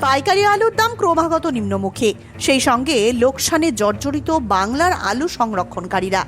পাইকারি আলুর দাম ক্রমাগত নিম্নমুখী, সেই সঙ্গে লোকসানে জর্জরিত বাংলার আলু সংরক্ষণকারীরা।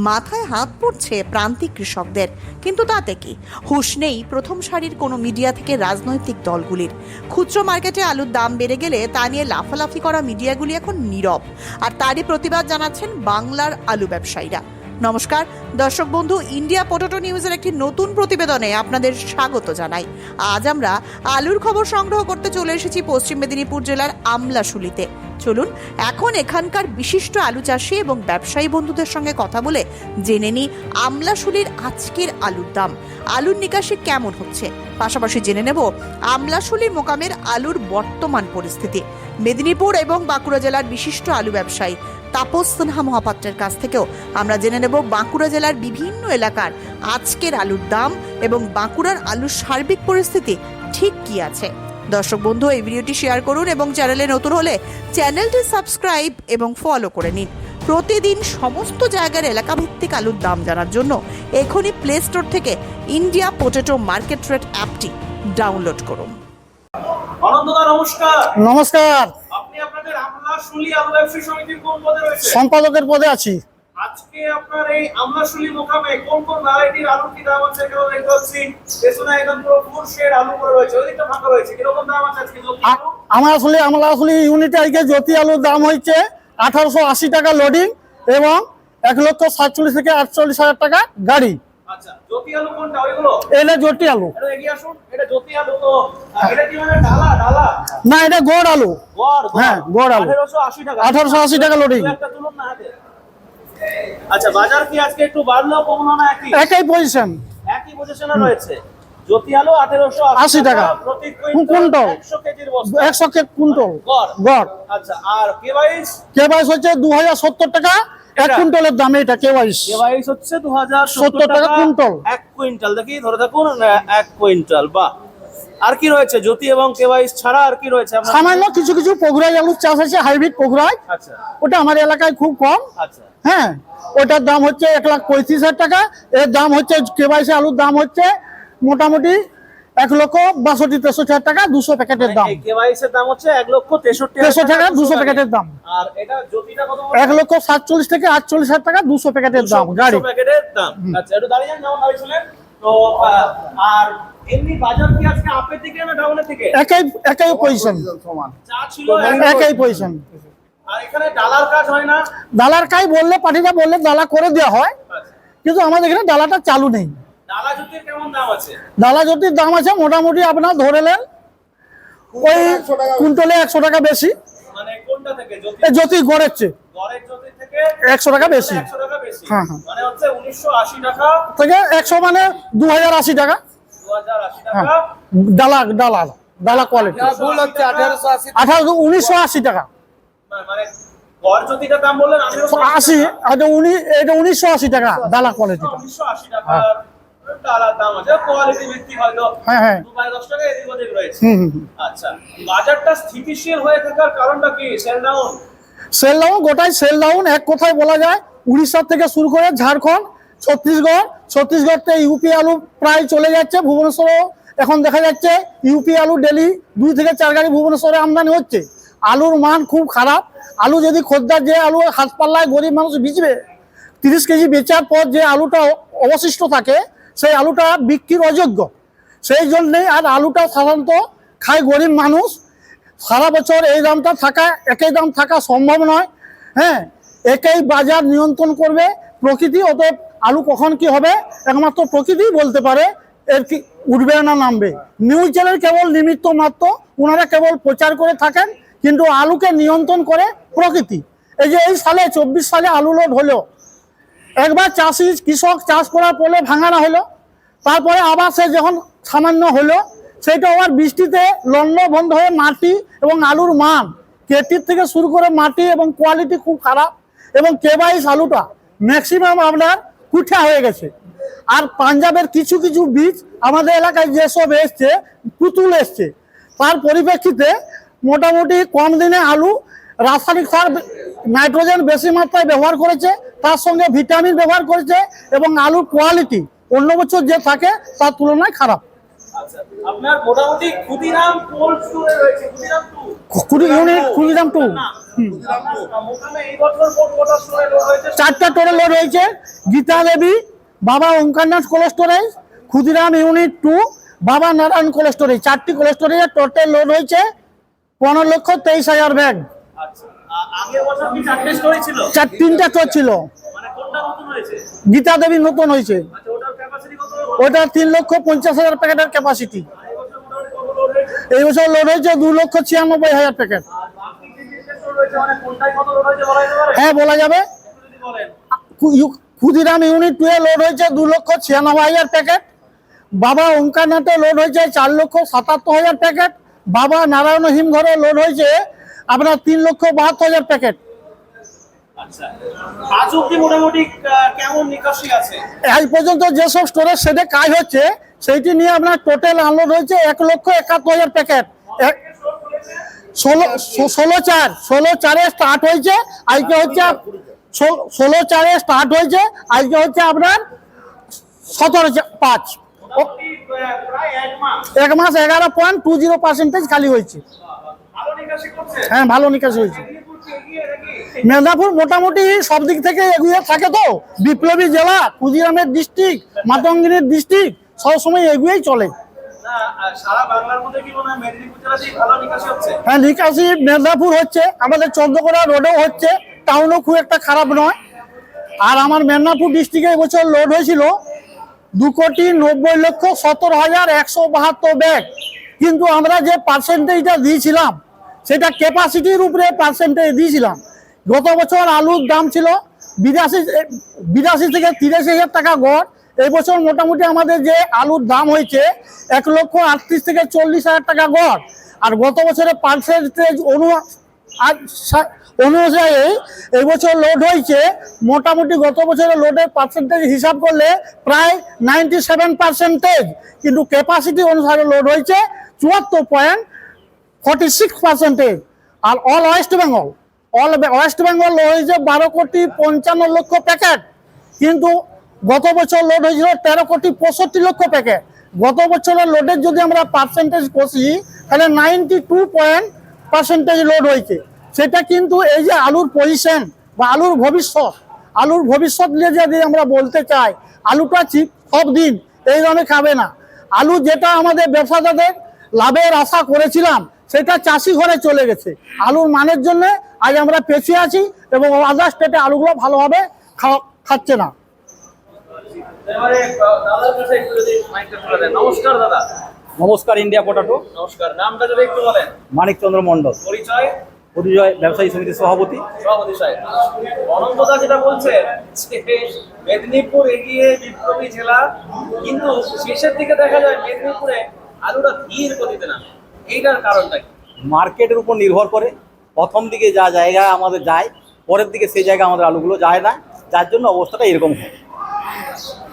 মাথায় হাত পড়ছে প্রান্তিক কৃষকদের, কিন্তু তাতে কি হুঁশ নেই প্রথম সারির কোনো মিডিয়া থেকে রাজনৈতিক দলগুলির। খুচরো মার্কেটে আলুর দাম বেড়ে গেলে তা নিয়ে লাফালাফি করা মিডিয়াগুলি এখন নীরব, আর তারই প্রতিবাদ জানাচ্ছেন বাংলার আলু ব্যবসায়ীরা। নমস্কার দর্শক বন্ধু, ইন্ডিয়া পটেটো নিউজের একটি নতুন প্রতিবেদনে আপনাদের স্বাগত জানাই। আজ আমরা আলুর খবর সংগ্রহ করতে চলে এসেছি পশ্চিম মেদিনীপুর জেলার আমলাশুলিতে। চলুন এখন এখানকার বিশিষ্ট আলু চাষি এবং ব্যবসায়ী বন্ধুদের সঙ্গে কথা বলে জেনে নিই আমলাশুলির আজকের আলুর দাম, আলুর নিকাশি কেমন হচ্ছে, পাশাপাশি জেনে নেব আমলাশুলি মোকামের আলুর বর্তমান পরিস্থিতি। মেদিনীপুর এবং বাঁকুড়া জেলার বিশিষ্ট আলু ব্যবসায়ী তাপস সিনহা মহাপাত্রের কাছ থেকেও আমরা জেনে নেব বাঁকুড়া জেলার বিভিন্ন এলাকার আজকের আলুর দাম এবং বাঁকুড়ার আলুর সার্বিক পরিস্থিতি ঠিক কি আছে। দর্শক বন্ধু, এই ভিডিওটি শেয়ার করুন এবং চ্যানেলে নতুন হলে চ্যানেলটি সাবস্ক্রাইব এবং ফলো করে নিন। প্রতিদিন সমস্ত জায়গার এলাকাভিত্তিক আলুর দাম জানার জন্য এখনই প্লে স্টোর থেকে ইন্ডিয়া পটেটো মার্কেট রেট অ্যাপটি ডাউনলোড করুন। নমস্কার। নমস্কার। আপনি আপনাদের আমলাশুলি আলু ব্যবসায়ী সমিতির কোন পদে রয়েছেন? সম্পাদকের পদে আছি। আজকে আপনার এই আমলাশুলি মোকামে কোন কোন ভ্যারাইটির আলু কি দাম আছে কেন দেখতে পাচ্ছি? পেছনে একদম পুরো ফুল শেড আলু করে রয়েছে, ওইদিকটা ফাঁকা রয়েছে, কিরকম দাম আছে আজকে? আমলাশুলি ইউনিটে আজকে জ্যোতি আলুর দাম হচ্ছে 1880 টাকা লোডিং এবং 1,47,000 থেকে 48,000 টাকা গাড়ি। আচ্ছা, জ্যোতি আলু কোনটা? ওইগুলো এটা জ্যোতি আলু। এটা এগিয়ে আসুন, এটা জ্যোতি আলু। তো এটা কি মানে ডালা? না, এটা গোড় আলু। গড়? হ্যাঁ, গড় আলু। 1880 টাকা। 1880 টাকা লোডিং। একটা তুলুন না হাতে। আচ্ছা, বাজার কি আজকে একটু বাড়লো কমলো না? একই পজিশন, একই পজিশনে রয়েছে। জ্যোতি আলু 1880 টাকা প্রতি কুইন্টাল, 100 কেজির বস্তা, 100 কুইন্টাল গড়। আচ্ছা, আর কেওয়াইস? কেওয়াইস হচ্ছে 2070 টাকা এক কুইন্টালের দাম। এটা কেওয়াইস হচ্ছে 2070 টাকা কুইন্টাল। 1 কুইন্টাল। দেখি ধরে থাকুন, 1 কুইন্টাল। বাহ। আর কি রয়েছে জ্যোতি এবং কেওয়াইস ছাড়া? আর কি রয়েছে? সামান্য কিছু কিছু পগুরাই আলুর চাষ আছে, হাইব্রিড পগুরাই। আচ্ছা, ওটা আমার এলাকায় খুব কম। আচ্ছা, হ্যাঁ, ওটার দাম হচ্ছে 1,35,000 টাকা। এর দাম হচ্ছে কেওয়াইসি আলুর দাম হচ্ছে মোটামুটি 1,62,000-63,000 টাকা 200 প্যাকেটের দাম। এই কেওয়াইস এর দাম হচ্ছে 1,63,000 টাকা 200 প্যাকেটের দাম। আর এটা জ্যোতিটা কত? 1,47,000 থেকে 48,000 টাকা 200 প্যাকেটের দাম গাড়ি। 200 প্যাকেটের দাম। আচ্ছা, একটু দাঁড়িয়ে যান, যেমন দাঁড়িয়েছিলেন। তো আর এমনি বাজার কি আজকে আপের দিকে না ডাউনের দিকে? একই পজিশন, চা ছিল একই পজিশন। আর এখানে ডালার কাজ হয় না? ডালার কাজ বললে পার্টিটা বললে ডালা করে দেওয়া হয়, কিন্তু আমাদের এখানে ডালাটা চালু নেই। ডালা জ্যোতির কেমন দাম আছে? ডালা জ্যোতির দাম আছে মোটামুটি আপনার ধরে নেন ওই কুইন্টালে 100 টাকা বেশি। মানে কোনটা থেকে? জ্যোতি গড়ের চেয়ে গড়ের জ্যোতি থেকে 100 টাকা বেশি। 100 টাকা বেশি। হ্যাঁ, হ্যাঁ। মানে হচ্ছে 1980 টাকা থেকে 100 মানে 2080 টাকা। 2080 হ্যাঁ, টাকা ডালা কোয়ালিটি। ভুল হচ্ছে 1880। 1980 টাকা। মানে গড় জ্যোতিটার দাম বললেন 80, এটা 1980 টাকা ডালা কোয়ালিটি। 1980 টাকা ডালার দাম আছে। কোয়ালিটি ভিত্তি হয়তো হ্যাঁ, হ্যাঁ। 2-10 টাকা এদিক ওদিক রয়েছে। আচ্ছা, বাজারটা স্থিতিশীল হয়ে থাকার কারণটা কি? Sell down? সেল ডাউন, গোটাই সেল ডাউন। এক কথায় বলা যায় উড়িষ্যা থেকে শুরু করে ঝাড়খণ্ড, ছত্তিশগড় থেকে ইউপি আলু প্রায় চলে যাচ্ছে। ভুবনেশ্বরও এখন দেখা যাচ্ছে ইউপি আলু ডেলি 2 থেকে 4 গাড়ি ভুবনেশ্বরে আমদানি হচ্ছে। আলুর মান খুব খারাপ। আলু যদি খদ্দার যে আলু হাত পাল্লায় গরিব মানুষ বেচবে, 30 কেজি বেচার পর যে আলুটা অবশিষ্ট থাকে সেই আলুটা বিক্রির অযোগ্য। সেই জন্যেই আর আলুটা সাধারণত খায় গরিব মানুষ। সারা বছর এই দামটা থাকা, একই দাম থাকা সম্ভব নয়। হ্যাঁ, একই বাজার নিয়ন্ত্রণ করবে প্রকৃতি। অতএব আলু কখন কি হবে একমাত্র প্রকৃতিই বলতে পারে, এর কি উঠবে না নামবে। নিউজ চ্যানেল কেবল নিমিত্ত মাত্র, ওনারা কেবল প্রচার করে থাকেন, কিন্তু আলুকে নিয়ন্ত্রণ করে প্রকৃতি। এই যে এই সালে 24 সালে আলু লোড হলো, একবার কৃষক চাষ করার পরে ভাঙানো হলো, তারপরে আবার সে যখন সামান্য হলো সেটা আবার বৃষ্টিতে লন্ড বন্ধ হয়ে মাটি এবং আলুর মান কেটির থেকে শুরু করে মাটি এবং কোয়ালিটি খুব খারাপ। এবং কেওয়াইস আলুটা ম্যাক্সিমাম আপনার কুঠা হয়ে গেছে। আর পাঞ্জাবের কিছু কিছু বীজ আমাদের এলাকায় যেসব এসছে, পুতুল এসছে, তার পরিপ্রেক্ষিতে মোটামুটি কম দিনে আলু রাসায়নিক সার, নাইট্রোজেন বেশি মাত্রায় ব্যবহার করেছে, তার সঙ্গে ভিটামিন ব্যবহার করেছে এবং আলুর কোয়ালিটি অন্য বছর যে থাকে তার তুলনায় খারাপ। আচ্ছা, আপনার মোটামুটি ক্ষুদিরাম কোল্ড স্টোরে রয়েছে, ক্ষুদিরাম 2 ক্ষুদিরাম 2 মোকামে এই বছর কটা স্টোরে লোড হয়েছে? 4টা টোটাল লোড হয়েছে। গীতা দেবী, বাবা Omkarnath cold storage, Khudiram unit 2, বাবা নারায়ণ কোল্ড স্টোরেজ, 4টি কোল্ড স্টোরেজে টোটাল লোড হয়েছে 15,23,000 ব্যাগ। আচ্ছা, আগের বছর কি 4টে স্টোরি ছিল? 3টা স্টোর ছিল। মানে কোনটা নতুন হয়েছে? গীতা দেবী নতুন হয়েছে, আচ্ছা, ওটার ক্যাপাসিটি কত? ওটা 3,50,000 প্যাকেটের ক্যাপাসিটি। এই বছর মোটামুটি কত লোড হয়েছে? এই বছর লোড হয়েছে 2,96,000 প্যাকেট। আর বাকি 3টে স্টোর রয়েছে, মানে কোনটায় কত লোড হয়েছে বলা যেতে পারে? হ্যাঁ, বলা যাবে। একটু যদি বলেন। ক্ষুদিরাম ইউনিট 2 এ লোড হয়েছে 2,96,000 প্যাকেট, বাবা ওঙ্কারনাথে লোড হয়েছে 4,77,000 প্যাকেট, বাবা নারায়ণ হিমঘরে লোড হয়েছে আপনার 3,72,000 প্যাকেট। আচ্ছা, আজ অব্দি মোটামুটি কেমন নিকাশি আছে? এই পর্যন্ত যেসব স্টোরেজ সেটে কাজ হচ্ছে সেইটি নিয়ে আপনার টোটাল আনলোড হয়েছে 1,71,000 প্যাকেট। 16/4 স্টার্ট হয়েছে, আজকে হচ্ছে 16/4 স্টার্ট হয়েছে, আজকে হচ্ছে আপনার 17/5। মোটামুটি প্রায় 1 মাস। 1 মাস 11.20% খালি হয়েছে। ভালো নিকাশি করছে? হ্যাঁ, ভালো নিকাশি হয়েছে। মেদিনীপুর কি এগিয়ে নাকি? মেদিনীপুর মোটামুটি সব দিক থেকে এগিয়ে থাকে, তো বিপ্লবী জেলা, ক্ষুদিরামের ডিস্ট্রিক্ট, মাতঙ্গিনীর ডিস্ট্রিক্ট, সবসময় এগিয়েই চলে। না, সারা বাংলার মধ্যে কি মনে হয় মেদিনীপুর জেলাতেই ভালো নিকাশি হচ্ছে? হ্যাঁ, নিকাশি মেদিনীপুর হচ্ছে, আমাদের চন্দ্রকোনা রোডেও হচ্ছে, টাউনও খুব একটা খারাপ নয়। আর আমার মেদিনীপুর ডিস্ট্রিক্টে এবছর লোড হয়েছিল 2,90,17,172 ব্যাগ, কিন্তু আমরা যে পার্সেন্টেজটা দিয়েছিলাম সেটা ক্যাপাসিটির উপরে পার্সেন্টেজ দিয়েছিলাম। গত বছর আলুর দাম ছিল 82 থেকে 83,000 টাকা গড়। এই বছর মোটামুটি আমাদের যে আলুর দাম হয়েছে 1,38,000 থেকে 40,000 টাকা গড়। আর গত বছরের পার্সেন্টেজ অনুযায়ী এই বছর লোড হয়েছে মোটামুটি গত বছরের লোডের পার্সেন্টেজ হিসাব করলে প্রায় 97%, কিন্তু ক্যাপাসিটি অনুসারে লোড হয়েছে 74.46%। আর অল ওয়েস্ট বেঙ্গল লোড হয়েছে 12,55,00,000 প্যাকেট, কিন্তু গত বছর লোড হয়েছিল 13,65,00,000 প্যাকেট। গত বছরের লোডের যদি আমরা পার্সেন্টেজ কষি তাহলে 92% লোড হয়েছে। সেটা কিন্তু এই যে আলুর পজিশন বা আলুর ভবিষ্যৎ নিয়ে যদি আমরা বলতে চাই, আলুটা সব দিন এইভাবে খাবে না। আলু যেটা আমাদের ব্যবসাদারদের লাভের আশা করেছিলাম সেটা চাষি ঘরে চলে গেছে। আলুর মানের জন্য আজ আমরা পেছিয়ে আছি এবং আদার স্টেটে আলুগুলো ভালোভাবে খাচ্ছে না। এবারে দাদার কাছে একটু যদি মাইকটা তুলে দেন। নমস্কার দাদা। নমস্কার, ইন্ডিয়া পটাটো। নমস্কার, নামটা যদি একটু বলেন। মানিকচন্দ্র মণ্ডল, পরিচয়? পরিচয় ব্যবসায়ী সমিতির সভাপতি। সভাপতি সাহেব, অনন্তদা যেটা বলছে যে মেদিনীপুর এগিয়ে বিপ্লবী জেলা, কিন্তু শেষের দিকে দেখা যায় মেদিনীপুরে আলুটা ধীর গতিতে নামে, এইটার কারণটা কি? মার্কেটের উপর নির্ভর করে। প্রথম দিকে যা জায়গা আমাদের যায়, পরের দিকে সেই জায়গা আমাদের আলুগুলো যায় না, যার জন্য অবস্থাটা এরকম হয়।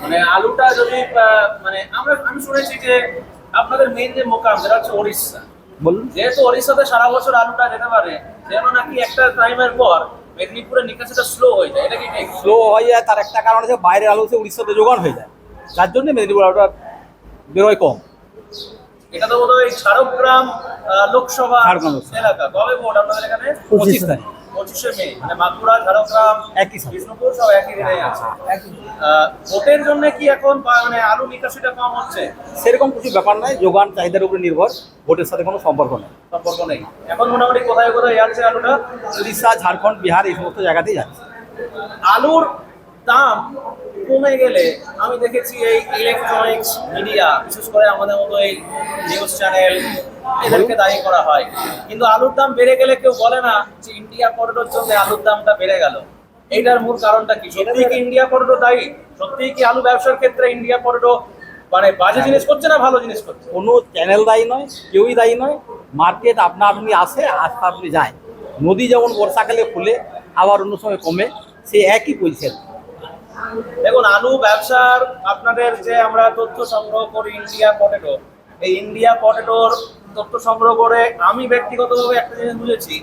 মানে আলুটা যদি মানে আমি শুনেছি যে আপনাদের মেইন যে মোকাম যেটা হচ্ছে ওড়িশা, বলুন। যেহেতু ওড়িশাতে সারা বছর আলুটা যেতে পারে, যেন নাকি একটা টাইমের পর মেদিনীপুরের নিকাশিটা স্লো হয়ে যায়, এটা কি ঠিক? স্লো হয়ে যায়, তার একটা কারণ আছে বাইরের আলু সে উড়িষ্যাতে যোগান হয়ে যায়, যার জন্য মেদিনীপুর আলুটা বেরোয় কম। এটা তো বোধহয় ঝাড়গ্রাম লোকসভা ঝাড়গ্রাম লোকসভা। এলাকা। কবে ভোট আপনাদের এখানে? 25 তারিখ। 25শে মে। মানে বাঁকুড়া, ঝাড়গ্রাম, একই সাথে। বিষ্ণুপুর সব একই দিনে আছে। ভোটের জন্য কি এখন মানে আলু নিকাশিটা কম হচ্ছে? সেরকম কিছু ব্যাপার নয়, যোগান চাহিদার উপরে নির্ভর, ভোটের সাথে কোনো সম্পর্ক নেই। সম্পর্ক নেই। এখন মোটামুটি কোথায় কোথায় যাচ্ছে আলুটা? উড়িষ্যা, ঝাড়খণ্ড, বিহার এই সমস্ত জায়গাতেই যাচ্ছে। আলুর দাম কমে গেলে আমি দেখেছি এই ইলেকট্রনিক্স মিডিয়া, বিশেষ করে আমাদের মতো এই নিউজ চ্যানেল, এদেরকে দায়ী করা হয়। কিন্তু আলুর দাম বেড়ে গেলে কেউ বলে না যে ইন্ডিয়া করিডোর জন্য আলুর দামটা বেড়ে গেল। এইটার মূল কারণটা কি? সত্যিই কি ইন্ডিয়া করিডোর দায়ী? সত্যিই কি আলু ব্যবসার ক্ষেত্রে ইন্ডিয়া করিডোর মানে বাজে জিনিস করছে না ভালো জিনিস করছে? কোনো চ্যানেল দায়ী নয়, কেউই দায়ী নয়। মার্কেট আপনা আপনি আসে, আস্তে আপনি যায়। নদী যেমন বর্ষাকালে খুলে আবার অন্য সময় কমে, সে একই পজিশন। দেখুন, আলু ব্যবসার আপনাদের যে আমরা তথ্য সংগ্রহ করি ইন্ডিয়া পটেটো, এই ইন্ডিয়া পটেটোর তথ্য সংগ্রহ করে আমি ব্যক্তিগতভাবে একটা জিনিস বুঝেছি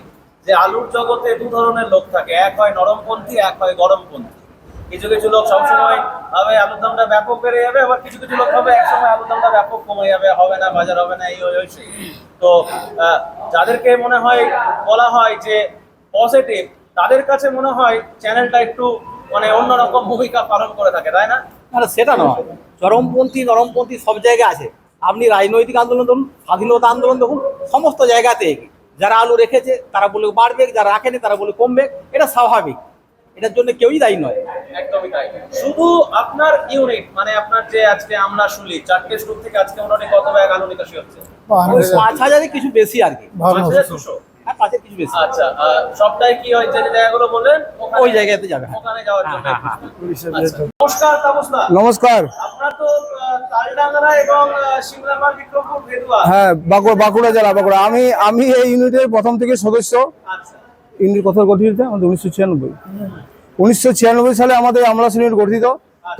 যে আলুর জগতে দু ধরনের লোক থাকে, এক হয় নরমপন্থী, এক হয় গরমপন্থী। কিছু কিছু লোক সবসময় ভাবে আলুর দামটা ব্যাপক বেড়ে যাবে, আবার কিছু কিছু লোক ভাবে একসময় আলুর দামটা ব্যাপক কমে যাবে, হবে না, বাজার হবে না, এই ওই সেই। তো যাদেরকে মনে হয় বলা হয় যে পজিটিভ, তাদের কাছে মনে হয় চ্যানেলটা একটু মানে অন্যরকম ভূমিকা পালন করে থাকে, তাই না? না সেটা নয়, চরমপন্থী নরমপন্থী সব জায়গায় আছে। আপনি রাজনৈতিক আন্দোলন ধরুন, স্বাধীনতা আন্দোলন দেখুন, সমস্ত জায়গাতে যারা আলু রেখেছে তারা বলে বাড়বে, যারা রাখেনি তারা বলে কমবে, এটা স্বাভাবিক, এটার জন্য কেউই দায়ী নয়। একদমই তাই। শুধু আপনার ইউনিট মানে আপনার যে আজকে আমরা শুনলি 4টে স্টোর থেকে আজকে মোটামুটি কত ব্যাগ আলু নিকাশি হচ্ছে? ওই 5,000-এর কিছু বেশি আর কি, 5,200। হ্যাঁ 5,000 কিছু বেশি। আচ্ছা, সবটাই কি হয় যে জায়গাগুলো বললেন ওই জায়গাতে যাবে। ওখানে যাওয়ার জন্য? হ্যাঁ, আচ্ছা। নমস্কার তাপস দা। নমস্কার। আপনার তো তালডাংরা এবং সিমলাপাল বিক্রমপুর ভেদুয়া। হ্যাঁ, বাঁকুড়া জেলা বাঁকুড়া। আমি এই ইউনিটের প্রথম থেকে সদস্য। আচ্ছা ইউনিট কত গঠিত? আমাদের 1996 সালে আমাদের আমলাস ইউনিট গঠিত।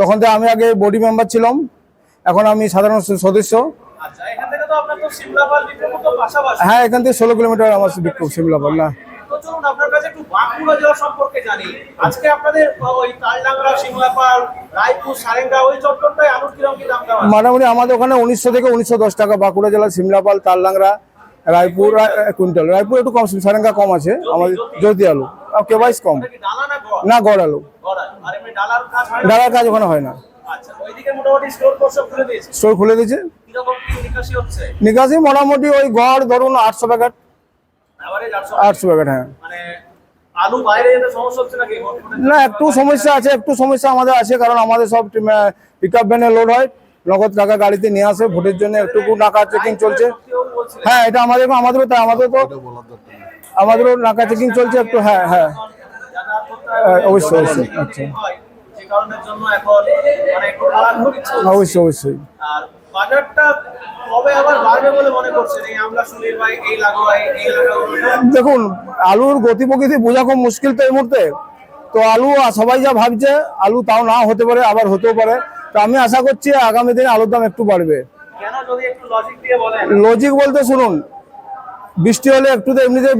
তখন থেকে আমি আগে বডি মেম্বার ছিলাম, এখন আমি সাধারণ সদস্য। আচ্ছা, এখান থেকে তো আপনার তো সিমলাপাল বিক্রমপুর তো পাশাপাশি। হ্যাঁ, এখান থেকে 16 কিলোমিটার আমার বিক্রম সিমলাপাল না। তো চলুন আপনার কাছে একটু বাঁকুড়া জেলা সম্পর্কে জানি। আজকে আপনাদের ওই তালডাংরা, সিমলাপাল, রায়পুর, সারেঙ্গা ওই চত্বরটায় আলুর কিরকম কি দাম আছে? মোটামুটি আমাদের ওখানে 1900 থেকে 1910 টাকা। বাঁকুড়া জেলা সিমলাপাল, তালডাংরা, রায়পুর কুইন্টাল। রায়পুর একটু কম, সারেঙ্গা কম আছে। আমাদের জ্যোতি আলু কেবাইস কম এটা কি ডালা না গড়? না, গড় আলু। গড়। আর এমনি ডালার কাজ হয় না? ডালার কাজ ওখানে হয় না। আচ্ছা, ওইদিকে মোটামুটি স্টোর সব খুলে দিয়েছে। স্টোর খুলে দিয়েছে। কিরকম কি নিকাশি হচ্ছে? নিকাশি মোটামুটি ওই গড় ধরুন 800 প্যাকেট। এভারেজ 800 প্যাকেট, হ্যাঁ। মানে আলু বাইরে যেতে সমস্যা হচ্ছে নাকি? না, একটু সমস্যা আছে, একটু সমস্যা আমাদের আছে, কারণ আমাদের সব পিক আপ ভ্যানে লোড হয়, নগদ টাকা গাড়িতে নিয়ে আসে। ভোটের জন্য একটু নাকা চেকিং চলছে। হ্যাঁ, এটা আমাদেরও তাই, আমাদেরও নাকা চেকিং চলছে একটু। হ্যাঁ হ্যাঁ, অবশ্যই অবশ্যই। আচ্ছা, যে কারণের জন্য এখন মানে একটু খারাপ হচ্ছে। অবশ্যই অবশ্যই। আর বাজারটা কবে আবার বাড়বে বলে মনে করছেন? এই আমরা শুনি ভাই এই লাগাই এই লাগাই। দেখুন, আলুর গতি প্রকৃতি বোঝা খুব মুশকিল তো এই মুহূর্তে। তো আলু সবাই যা ভাবছে, আলু তাও না হতে পারে, আবার হতেও পারে। তো আমি আশা করছি আগামী দিনে আলুর দাম একটু বাড়বে। কেন, যদি একটু লজিক দিয়ে বলেন। লজিক বলতে শুনুন, বৃষ্টি হলে একটু তো এমনিতে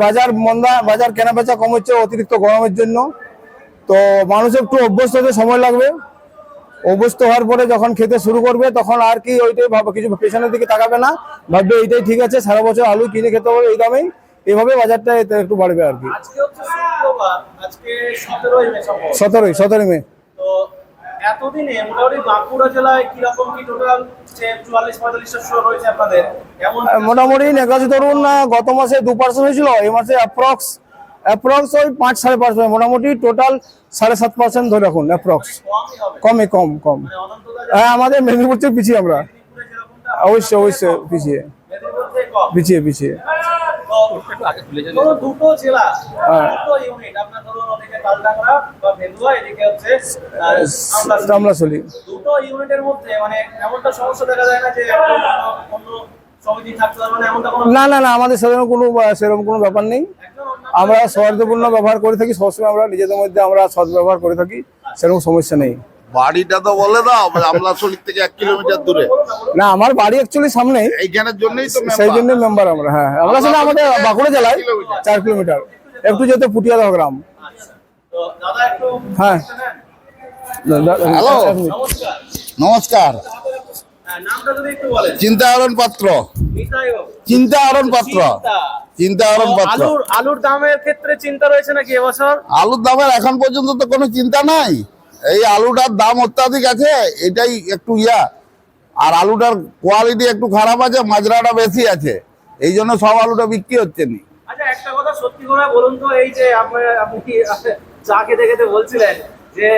বাজার মন্দা, বাজার কেনা বেচা কম হচ্ছে অতিরিক্ত গরমের জন্য। তো মানুষ একটু অভ্যস্ত হতে সময় লাগবে। অভ্যস্ত হওয়ার পরে যখন খেতে শুরু করবে, তখন আর কি ওইটাই ভাববে, কিছু পেছনের দিকে তাকাবে না, ভাববে এইটাই ঠিক আছে, সারা বছর আলু কিনে খেতে হবে এই দামেই। এইভাবে বাজারটা একটু বাড়বে আর কি। আজকে হচ্ছে শুক্রবার, আজকে 17ই মে সম্ভবত। 17 মে। তো এতদিনে মোটামুটি বাঁকুড়া জেলায় কিরকম কি টোটাল 44-45টা স্টোর রয়েছে আপনাদের? কেমন মোটামুটি নেকাজি ধরুন গত মাসে 2% হয়েছিল, এই মাসে অ্যাপ্রক্স ওই 5-5.5%। মোটামুটি টোটাল 7.5% ধরে রাখুন অ্যাপ্রক্স। কমই হবে কম। মানে অনন্তদা হ্যাঁ, আমাদের মেদিনীপুর থেকে পিছিয়ে আমরা। মেদিনীপুরে যেরকমটা অবশ্যই পিছিয়ে মেদিনীপুর থেকে কম। পিছিয়ে। তো দুটো জেলা, হ্যাঁ। দুটো ইউনিট আপনার ধরুন, ওদিকে তালডাংরা বা ভেদুয়া, এদিকে হচ্ছে আমলাশলি। দুটো ইউনিটের মধ্যে মানে এমনটা সমস্যা দেখা যায় না যে একটা অন্য সমিতি থাকতে হবে, মানে এমনটা কোনো? না, আমাদের সেরকম কোনো ব্যাপার নেই। একদম অন্য- আমরা সৌহার্দ্যপূর্ণ ব্যবহার করে থাকি সবসময়। আমরা নিজেদের মধ্যে আমরা সৎ ব্যবহার করে থাকি, সেরকম সমস্যা নেই। বাড়িটা তো বলে দাও, আমলাশলি থেকে 1 কিলোমিটার দূরে। না, আমার বাড়ি অ্যাকচুয়ালি সামনেই, এইখানের জন্যই তো সেই জন্য মেম্বার আমরা। হ্যাঁ, আমরা আসলে আমাদের বাঁকুড়া জেলায় 4 কিলোমিটার, একটু যেতে পুটিয়াদহ গ্রাম। আচ্ছা, তো দাদা একটু হ্যাঁ। হ্যালো। নমস্কার। নমস্কার। নামটা যদি একটু বলেন। চিন্তাহরণ পাত্র। বিধায়ক। চিন্তাহরণ পাত্র। চিন্তাহরণ পাত্র। আলুর দামের ক্ষেত্রে চিন্তা রয়েছে নাকি এবছর? আলুর দামের এখন পর্যন্ত তো কোনো চিন্তা নাই। এই আলুটার দাম অত্যাধিক আছে, এটাই একটু আর আলুটার কোয়ালিটি একটু খারাপ আছে, মাজরাটা বেশি আছে, এই জন্য সব আলুটা বিক্রি হচ্ছে না। আচ্ছা, একটা কথা সত্যি করে বলুন তো, এই যে আপনি কি চা খেতে খেতে বলছিলেন যে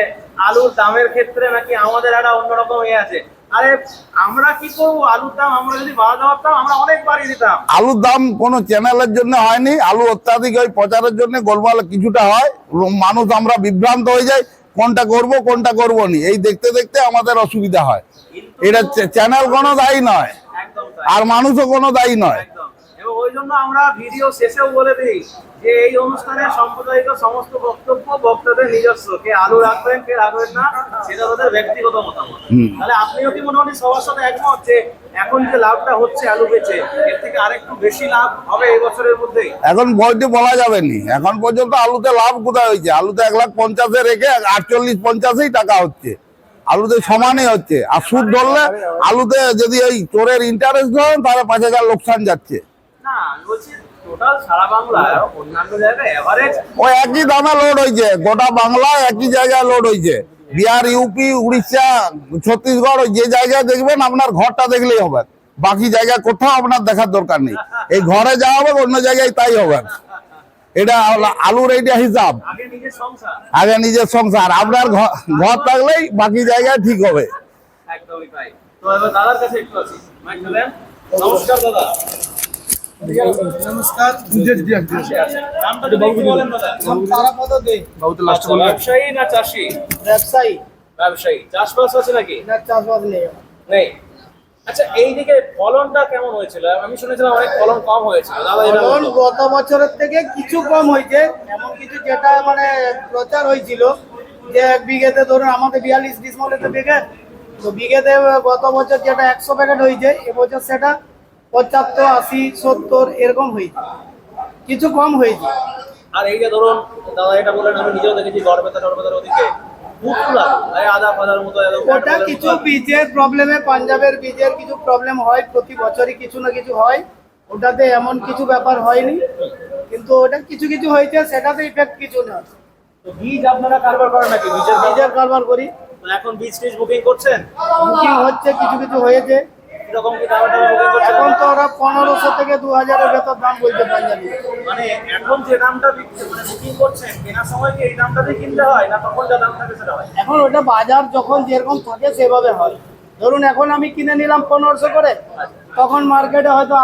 আলুর দামের ক্ষেত্রে নাকি আমাদের একটা অন্যরকম আছে। আরে আমরা কি করবো, আলুর দাম আমরা যদি বাড়াতে পারতাম আমরা অনেক বাড়িয়ে দিতাম। আলুর দাম কোনো চ্যানেলের জন্য হয়নি, আলু অত্যাধিক ওই প্রচারের জন্য গোলমাল কিছুটা হয়, মানুষ আমরা বিভ্রান্ত হয়ে যাই, কোনটা করব নি, এই দেখতে দেখতে আমাদের অসুবিধা হয়। এটা চ্যানেল কোনো দায়ী নয়, একদম তাই, আর মানুষও কোনো দায়ী নয়। একদম। এবং এবং ওই জন্য আমরা ভিডিও শেষেও বলে দিই যে এই অনুষ্ঠানে সম্প্রদায়িত সমস্ত বক্তব্য বক্তাদের নিজস্ব, কে আলু রাখবেন কে রাখবেন না সেটা ওদের ব্যক্তিগত মতামত। তাহলে আপনিও কি মোটামুটি সবার সাথে একমত যে এখন যে লাভটা হচ্ছে আলু বেচে এর থেকে আরেকটু বেশি লাভ হবে এই বছরের মধ্যেই? এখন বইটি বলা যাবে নি, এখন পর্যন্ত আলুতে লাভ কোথায় হয়েছে? আলুতে 1,50,000 রেখে 48-50 টাকা হচ্ছে, আলুতে সমানই হচ্ছে। আর সুদ ধরলে আলুতে যদি ওই চোরের ইন্টারেস্ট ধরেন তাহলে 5,000 লোকসান যাচ্ছে। না বলছি টোটাল সারা বাংলায় অন্যান্য জায়গায় এভারেজ ওই একই দামে লোড হয়েছে, গোটা বাংলায় একই জায়গায় লোড হয়েছে। বিহার, ইউপি, উড়িষ্যা, ছত্তিশগড়, ওই যে জায়গায় দেখবেন আপনার ঘরটা দেখলেই হবে, বাকি জায়গায় কোথাও আপনার দেখার দরকার নেই। এই ঘরে যা হবে অন্য জায়গায় তাই হবে। এটা আলুর এইটা হিসাব, আগে নিজের সংসার। আগে নিজের সংসার, আপনার ঘর থাকলেই বাকি জায়গায় ঠিক হবে। একদমই তাই। তো এবার দাদার কাছে একটু আছি, মাইক দেন। নমস্কার দাদা। নমস্কার। নামটা যদি একটু বলেন দাদা। তারাপদ দে। আচ্ছা, ব্যবসায়ী না চাষী? ব্যবসায়ী। ব্যবসায়ী। চাষবাস আছে নাকি? না, চাষবাস নেই। নেই। আচ্ছা, এইদিকে ফলনটা কেমন হয়েছিল? আমি শুনেছিলাম অনেক ফলন কম হয়েছিল। দাদা এটা ফলন বলুন। গত বছরের থেকে কিছু কম হয়েছে, এমন কিছু যেটা মানে প্রচার হয়েছিল যে এক বিঘেতে ধরুন আমাদের 42 ডিসমালেতে বিঘে, তো বিঘেতে গত বছর যেটা 100 প্যাকেট হয়েছে এবছর সেটা 75, 80, 70 এরকম হয়েছে, কিছু কম হয়েছে। আর এই যে ধরুন দাদা এটা বলেন, আমি নিজেও দেখেছি গড়বেতার ওদিকে ফুটফুলা আদা ফাদার মতো একদম ওটা কিছু বীজের প্রবলেমে, পাঞ্জাবের বীজের কিছু প্রবলেম হয়, প্রতি বছরই কিছু না কিছু হয়। ওটাতে এমন কিছু ব্যাপার হয়নি, কিন্তু ওটা কিছু কিছু হয়েছে, সেটাতে ইফেক্ট কিছু না। তো বীজ আপনারা কারবার করেন নাকি? বীজের কারবার করি, এখন বীজ টিজ বুকিং করছেন? বুকিং হচ্ছে, কিছু কিছু হয়েছে। কিরকম কি দাম বুকিং করছেন? এখন তো ওরা 1500 থেকে 2000 এর ভেতর দাম বলতে পাঞ্জাবি। মানে এখন যে দামটা বুকিং করছেন কেনার সময় কি এই দামটাতেই কিনতে হয় না তখন যা দাম থাকে সেটা হয়? এখন ওটা বাজার যখন যেরকম থাকে সেভাবে হয়। ধরুন এখন আমি কিনে নিলাম 1500 করে, তখন মার্কেটে হয়তো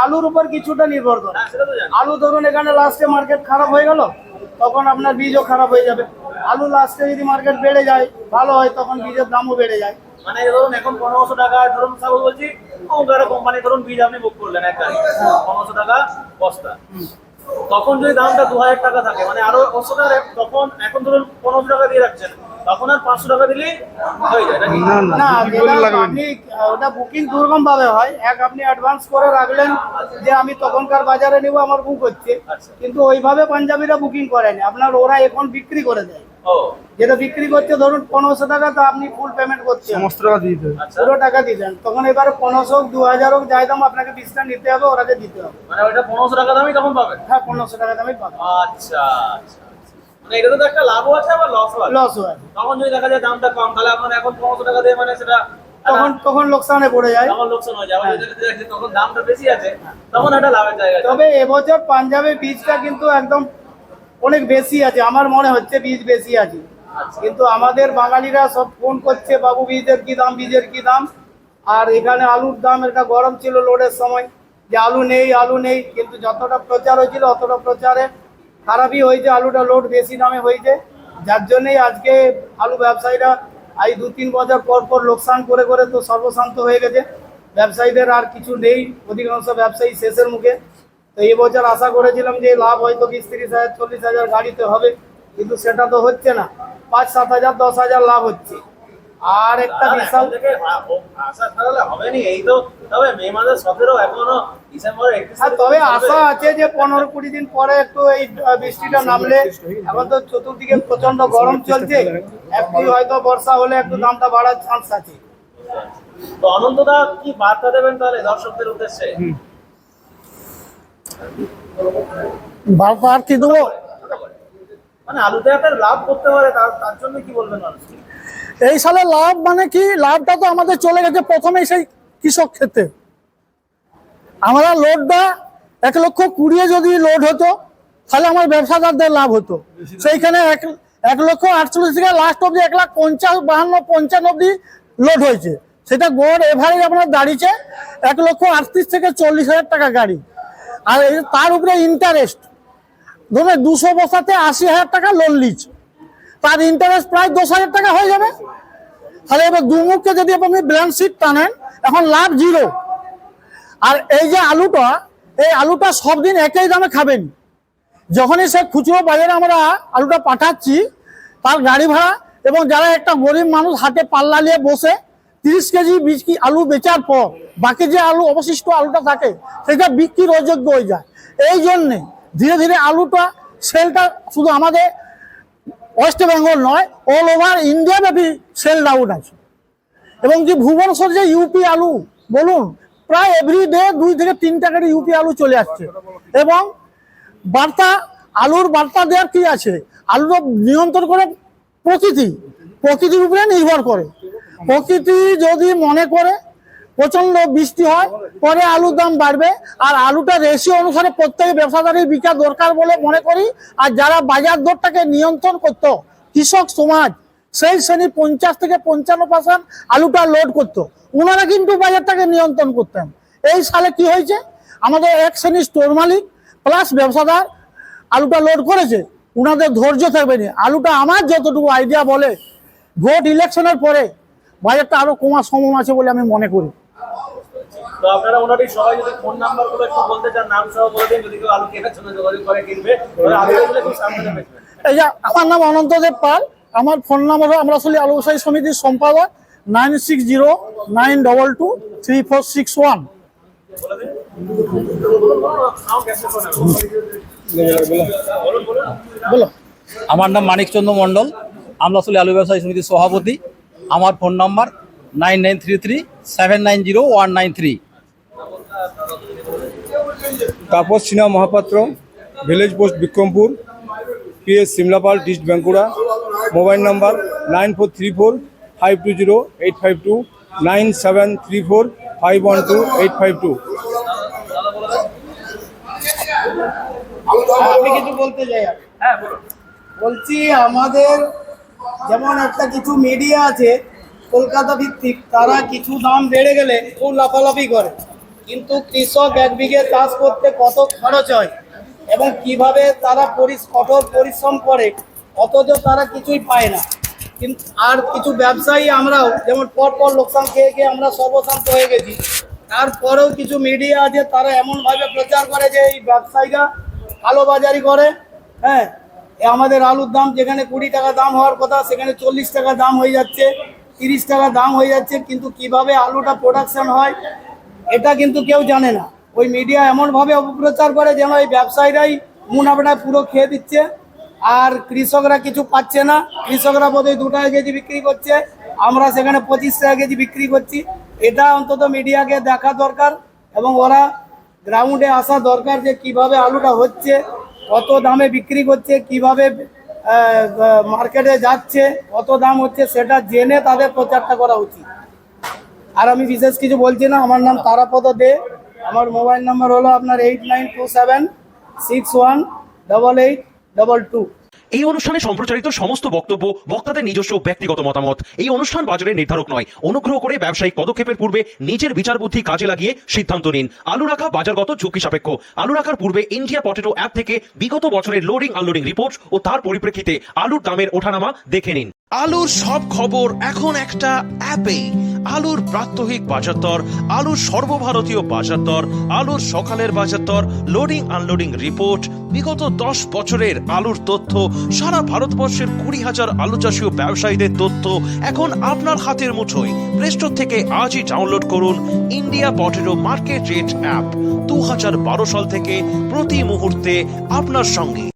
আলুর উপর কিছুটা নির্ভর করে। সেটা তো জানি। আলু ধরুন এখানে লাস্টে মার্কেট খারাপ হয়ে গেল, তখন আপনার বীজও খারাপ হয়ে যাবে। আলু লাস্টে যদি মার্কেট বেড়ে যায়, ভালো হয়, তখন বীজের দামও বেড়ে যায়। মানে ধরুন এখন 1500 টাকা, ধরুন সাপোজ বলছি কোম্পানি ধরুন বীজ আপনি বুক করলেন এক গাড়ি 1500 টাকা বস্তা, তখন যদি দামটা 2000 টাকা থাকে মানে আরো 500 টাকা, তখন এখন ধরুন 1500 টাকা দিয়ে রাখছেন, তখন আর 500 টাকা দিলেই হয়ে যায় নাকি? না, যেটা আপনি ওটা বুকিং দুরকম ভাবে হয়। আপনি অ্যাডভান্স করে রাখলেন যে আমি তখনকার বাজারে নিব, আমার বুক হচ্ছে, আচ্ছা। কিন্তু ওইভাবে পাঞ্জাবিরা বুকিং করেনি, আপনার ওরা এখন বিক্রি করে দেয়। ও যেটা বিক্রি করছে ধরুন 1500 টাকা, তো আপনি ফুল পেমেন্ট করছেন, সমস্ত টাকা দিয়ে দেবে। আচ্ছা, পুরো টাকা দিবেন, তখন এবারে 1500 হোক 2000 হোক যাই দাম আপনাকে বীজটা নিতে হবে, ওরাকে দিতে হবে। মানে ওইটা 1500 টাকা দামই তখন পাবেন? হ্যাঁ, 1500 টাকা দামই পাবেন। আচ্ছা আচ্ছা, মানে এটাতে তো একটা লাভও আছে আবার লসও আছে। লস হয়, তখন যদি দেখা যায় দামটা কম, তাহলে আপনার এখন 1500 টাকা দিয়ে মানে সেটা তখন লোকসানে পড়ে যায়। তখন লোকসান হয়ে যায়। আবার যদি দেখা যায় তখন দামটা বেশি আছে, তখন একটা লাভের জায়গা আছে। তবে এবছর পাঞ্জাবের বীজটা কিন্তু একদম অনেক বেশি আছে, আমার মনে হচ্ছে বীজ বেশি আছে। কিন্তু আমাদের বাঙালিরা সব ফোন করছে, বাবু বীজের কি দাম, বীজের কি দাম। আর এখানে আলুর দাম এটা গরম ছিল লোডের সময়, যে আলু নেই, কিন্তু যতটা প্রচার হয়েছিল অতটা প্রচারে খারাপই হয়েছে, আলুটা লোড বেশি দামে হয়েছে, যার জন্যই আজকে আলু ব্যবসায়ীরা এই 2-3 বছর পর লোকসান করে করে তো সর্বশান্ত হয়ে গেছে। ব্যবসায়ীদের আর কিছু নেই, অধিকাংশ ব্যবসায়ী শেষের মুখে। তো এবছর আশা করেছিলাম যে লাভ হয়তো 20-30 হাজার 40 হাজার গাড়িতে হবে, কিন্তু সেটা তো হচ্ছে না, 5-7 হাজার 10 হাজার লাভ হচ্ছে। আর একটা বিশাল আশা ছাড়ালে হবে নি, এই তো তবে মে মাসের 17 এখনো ডিসেম্বর 31 তবে আশা আছে যে 15-20 দিন পরে একটু এই বৃষ্টিটা নামলে, এখন তো চতুর্দিকে প্রচন্ড গরম চলছে, একটু হয়তো বর্ষা হলে একটু দামটা বাড়ার চান্স আছে। তো অনন্তদা কি বার্তা দেবেন তাহলে দর্শকদের উদ্দেশ্যে? আর কি দেবো? মানে আলুতে একটা লাভ করতে পারে, তার জন্য কি বলবেন মানুষকে? এই সালে লাভ মানে কি, লাভটা তো আমাদের চলে গেছে প্রথমেই সেই কৃষক ক্ষেত্রে। আমরা লোডটা 1,20,000 যদি লোড হতো, তাহলে আমার ব্যবসাদারদের লাভ হতো। সেইখানে 1,48,000 থেকে লাস্ট অব্দি 1,50,000, 52, 55 অব্দি লোড হয়েছে। সেটা গড় এভারেজ আপনার দাঁড়িয়েছে 1,38,000 থেকে 40,000 টাকা গাড়ি। আর তার উপরে ইন্টারেস্ট ধরুন 200 বসাতে 80,000 টাকা লোন লিজ, তার ইন্টারেস্ট প্রায় 10,000 টাকা হয়ে যাবে। তাহলে এবার দুমুখকে যদি আপনি ব্যালেন্স শিট টানেন, এখন লাভ 0। আর এই যে আলুটা এই আলুটা সব দিন একই দামে খাবেন। যখনই সে খুচরো বাজারে আমরা আলুটা পাঠাচ্ছি, তার গাড়ি ভাড়া এবং যারা একটা গরিব মানুষ হাতে পাল্লা নিয়ে বসে 30 কেজি 20 কেজি আলু বেচার পর বাকি যে আলু অবশিষ্ট আলুটা থাকে সেটা বিক্রির অযোগ্য হয়ে যায়। এই জন্যে ধীরে ধীরে আলুটা সেলটা শুধু আমাদের ওয়েস্ট বেঙ্গল নয়, অল ওভার ইন্ডিয়া ব্যাপী সেল ডাউন আছে। এবং যে ভুবনেশ্বর যে ইউপি আলু বলুন, প্রায় এভরিডে 2 থেকে 3 টাকার ইউপি আলু চলে আসছে। এবং বার্তা আলুর বার্তা দেওয়ার কি আছে, আলুটা নিয়ন্ত্রণ করে প্রকৃতির উপরে নির্ভর করে। প্রকৃতি যদি মনে করে প্রচন্ড বৃষ্টি হয় পরে আলুর দাম বাড়বে, আর আলুটা রেশিও অনুসারে প্রত্যেক ব্যবসাদারের বিকা দরকার বলে মনে করি। আর যারা বাজার দরটাকে নিয়ন্ত্রণ করতো কৃষক সমাজ, সেই শ্রেণী 50 থেকে 55% আলুটা লোড করতো, ওনারা কিন্তু বাজারটাকে নিয়ন্ত্রণ করতেন। এই সালে কি হয়েছে, আমাদের এক শ্রেণীর স্টোর মালিক প্লাস ব্যবসাদার আলুটা লোড করেছে, ওনাদের ধৈর্য থাকবে না। আলুটা আমার যতটুকু আইডিয়া বলে ভোট ইলেকশনের পরে বাজারটা আরো কমার সম্ভাবনা আছে বলে আমি মনে করি। তো আপনারা মোটামুটি সবাই যদি ফোন নাম্বার গুলো একটু বলতে চান, নাম সহ বলে দিন, যদি কেউ আলু কেনার জন্য যোগাযোগ করে কিনবে, তাহলে আলুগুলো খুব সামনে বেচবেন। এই যে আমার নাম অনন্তদেব পাল, আমার ফোন নাম্বার হলো, আমরা আসলে আলু ব্যবসায়ী সমিতির সম্পাদক, 9609223461। বলো। আমার নাম মানিকচন্দ্র মণ্ডল, আমরা আসলে আলু ব্যবসায়ী সমিতির সভাপতি। আমার phone number 9933790193। Tapas Sinha Mahapatra, village post Bikrampur, PS Simlapal, district Bankura. Mobile number 9434520852, 9734512852। আমি কিছু বলতে চাই। বলছি আমাদের যেমন একটা কিছু মিডিয়া আছে কলকাতা ভিত্তিক, তারা কিছু দাম বেড়ে গেলে খুব লাফালাফি করে, কিন্তু কৃষক 1 বিঘে চাষ করতে কত খরচ হয় এবং কিভাবে তারা কঠোর পরিশ্রম করে, অথচ তারা কিছুই পায় না। কিন্তু আর কিছু ব্যবসায়ী আমরাও যেমন পর লোকসান খেয়ে আমরা সর্বশান্ত হয়ে গেছি, তারপরেও কিছু মিডিয়া আছে তারা এমনভাবে প্রচার করে যে এই ব্যবসায়ীরা কালোবাজারি করে। হ্যাঁ, আমাদের আলুর দাম যেখানে 20 টাকা দাম হওয়ার কথা সেখানে 40 টাকা দাম হয়ে যাচ্ছে, 30 টাকা দাম হয়ে যাচ্ছে, কিন্তু কিভাবে আলুটা প্রোডাকশন হয় এটা কিন্তু কেউ জানে না। ওই মিডিয়া এমনভাবে অপপ্রচার করে যেন এই ব্যবসায়ীরাই মুনাফাটা পুরো খেয়ে দিচ্ছে, আর কৃষকরা কিছু পাচ্ছে না। কৃষকরা বোধহয় 2 টাকা কেজি বিক্রি করছে, আমরা সেখানে 25 টাকা কেজি বিক্রি করছি। এটা অন্তত মিডিয়াকে দেখা দরকার এবং ওরা গ্রাউন্ডে আসা দরকার যে কিভাবে আলুটা হচ্ছে, কত দামে বিক্রি করছে, কিভাবে মার্কেটে যাচ্ছে, কত দাম হচ্ছে, সেটা জেনে তাদের প্রচারটা করা উচিত। আর আমি বিশেষ কিছু বলছি না। আমার নাম তারাপদ দে, আমার মোবাইল নাম্বার হলো আপনার 8927618822। এই অনুষ্ঠানে সম্প্রচারিত সমস্ত বক্তব্য বক্তাদের নিজস্ব ব্যক্তিগত মতামত। এই অনুষ্ঠান বাজারের নির্ধারক নয়। অনুগ্রহ করে ব্যবসায়িক পদক্ষেপের পূর্বে নিজের বিচার বুদ্ধি কাজে লাগিয়ে সিদ্ধান্ত নিন। আলু রাখা বাজারগত ঝুঁকি সাপেক্ষ। আলু রাখার পূর্বে ইন্ডিয়া পটেটো অ্যাপ থেকে বিগত বছরের লোডিং আনলোডিং রিপোর্ট ও তার পরিপ্রেক্ষিতে আলুর দামের ওঠানামা দেখে নিন। আলুর সব খবর এখন একটা অ্যাপেই। আলুর প্রাত্যহিক বাজার দর, আলুর সর্বভারতীয় বাজার দর, আলুর সকালের বাজার দর, লোডিং আনলোডিং রিপোর্ট, বিগত 10 বছরের আলুর তথ্য, সারা ভারতবর্ষের 20,000 আলু চাষী ও ব্যবসায়ীদের তথ্য এখন আপনার হাতের মুঠোয়। প্লে স্টোর থেকে আজই ডাউনলোড করুন India potato market rate app. 2012 সাল থেকে প্রতি মুহূর্তে আপনার সঙ্গে।